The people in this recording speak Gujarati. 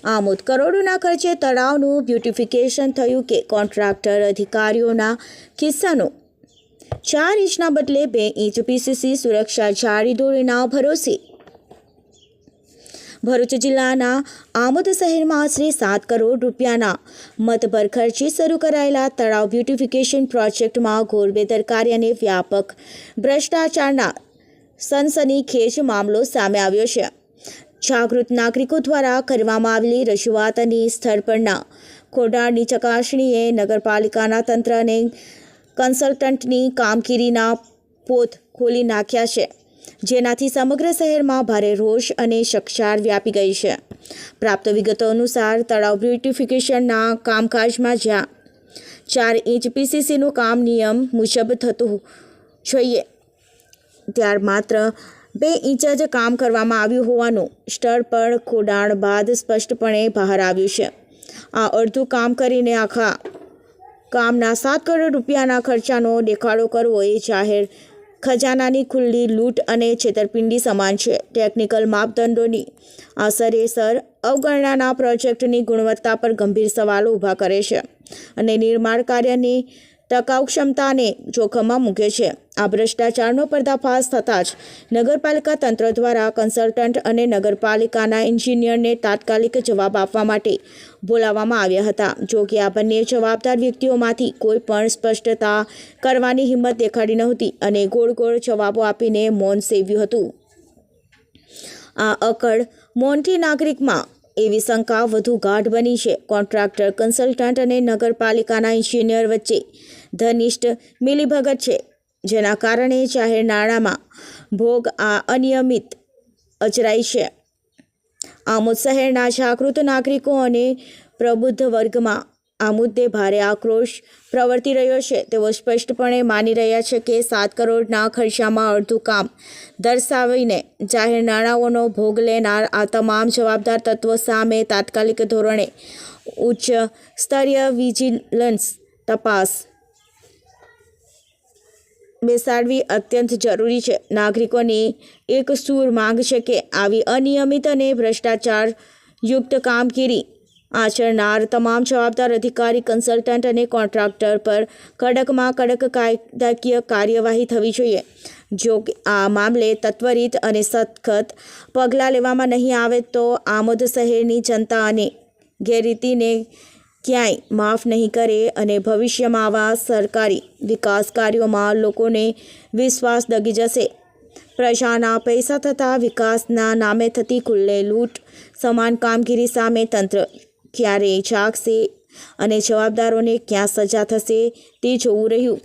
આમોદ કરોડોના ખર્ચે તળાવનું બ્યુટિફિકેશન થયું કે કોન્ટ્રાક્ટર અધિકારીઓના ખિસ્સાનો 4 ઇંચના બદલે 2 ઇંચ પીસીસી સુરક્ષા જાળી દોરીના ભરોસે। ભરૂચ જિલ્લાના આમોદ શહેરમાં આશરે 7 કરોડ રૂપિયાના મતભર ખર્ચે શરૂ કરાયેલા તળાવ બ્યુટિફિકેશન પ્રોજેક્ટમાં ઘોર બેદરકારી અને વ્યાપક ભ્રષ્ટાચારના સનસનીખેજ મામલો સામે આવ્યો છે। જાગૃત નાગરિકો દ્વારા કરવામાં આવેલી રજૂઆત અને સ્થળ પરના ખોડાણની ચકાસણીએ નગરપાલિકાના તંત્ર અને કન્સલ્ટન્ટની કામગીરીના પોત ખોલી નાખ્યા છે, જેનાથી સમગ્ર શહેરમાં ભારે રોષ અને ચકચાર વ્યાપી ગઈ છે। પ્રાપ્ત વિગતો અનુસાર તળાવ બ્યુટિફિકેશનના કામકાજમાં જ્યાં 4 ઇંચ પીસીસીનું કામ નિયમ મુજબ થતું જોઈએ, ત્યાર માત્ર 2 ઇંચ જ કામ કરવામાં આવ્યું હોવાનું સ્થળ પર ખોદાણ બાદ સ્પષ્ટપણે બહાર આવ્યું છે। આ અડધું કામ કરીને આખા કામના 7 કરોડ રૂપિયાના ખર્ચાનો દેખાડો કરવો એ જાહેર ખજાનાની ખુલ્લી લૂંટ અને છેતરપિંડી સમાન છે। ટેકનિકલ માપદંડોની આસરેસર અવગણનાના પ્રોજેક્ટની ગુણવત્તા પર ગંભીર સવાલો ઊભા કરે છે અને નિર્માણ કાર્યની ટકાઉ ક્ષમતાને જોખમમાં મૂકે છે। આ ભ્રષ્ટાચારનો પર્દાફાશ થતાં જ નગરપાલિકા તંત્ર દ્વારા કન્સલ્ટન્ટ અને નગરપાલિકાના એન્જિનિયરને તાત્કાલિક જવાબ આપવા માટે બોલાવવામાં આવ્યા હતા। જો કે આ બંને જવાબદાર વ્યક્તિઓમાંથી કોઈ પણ સ્પષ્ટતા કરવાની હિંમત દેખાડી નહોતી અને ગોળ ગોળ જવાબો આપીને મૌન સેવ્યું હતું। આ અકળ મૌનથી નાગરિકમાં એવી શંકા વધુ ગાઢ બની છે। કોન્ટ્રાક્ટર, કન્સલ્ટન્ટ અને નગરપાલિકાના એન્જિનિયર વચ્ચે ઘનિષ્ઠ મિલીભગત છે, જેના કારણે જાહેર નાણાંમાં ભોગ આ અનિયમિત અચરાય છે। આમોદ શહેરના જાગૃત નાગરિકો અને પ્રબુદ્ધ વર્ગમાં આ મુદ્દે ભારે આક્રોશ પ્રવર્તી રહ્યો છે। તેઓ સ્પષ્ટપણે માની રહ્યા છે કે 7 કરોડના ખર્ચામાં અડધું કામ દર્શાવીને જાહેર નાણાંઓનો ભોગ લેનાર આ તમામ જવાબદાર તત્વો સામે તાત્કાલિક ધોરણે ઉચ્ચ સ્તરીય વિજિલન્સ તપાસ બેસાડવી અત્યંત જરૂરી છે। નાગરિકોની એક સૂર માંગ છે કે આવી અનિયમિત અને ભ્રષ્ટાચારયુક્ત કામગીરી આચરનાર તમામ જવાબદાર અધિકારી, કન્સલ્ટન્ટ અને કોન્ટ્રાક્ટર પર કડકમાં કડક કાયદાકીય કાર્યવાહી થવી જોઈએ। જો આ મામલે ત્વરિત અને સખત પગલાં લેવામાં નહીં આવે તો આમોદ શહેરની જનતા અને ગેરરીતિને ક્યાંય માફ નહીં કરે અને ભવિષ્યમાં આવા સરકારી વિકાસ કાર્યોમાં લોકોને વિશ્વાસ દગી જશે। પ્રજાના પૈસા થતા વિકાસના નામે થતી ખુલ્લે લૂંટ સમાન કામગીરી સામે તંત્ર ક્યારે જાગશે અને જવાબદારોને ક્યાં સજા થશે તે જોવું રહ્યું।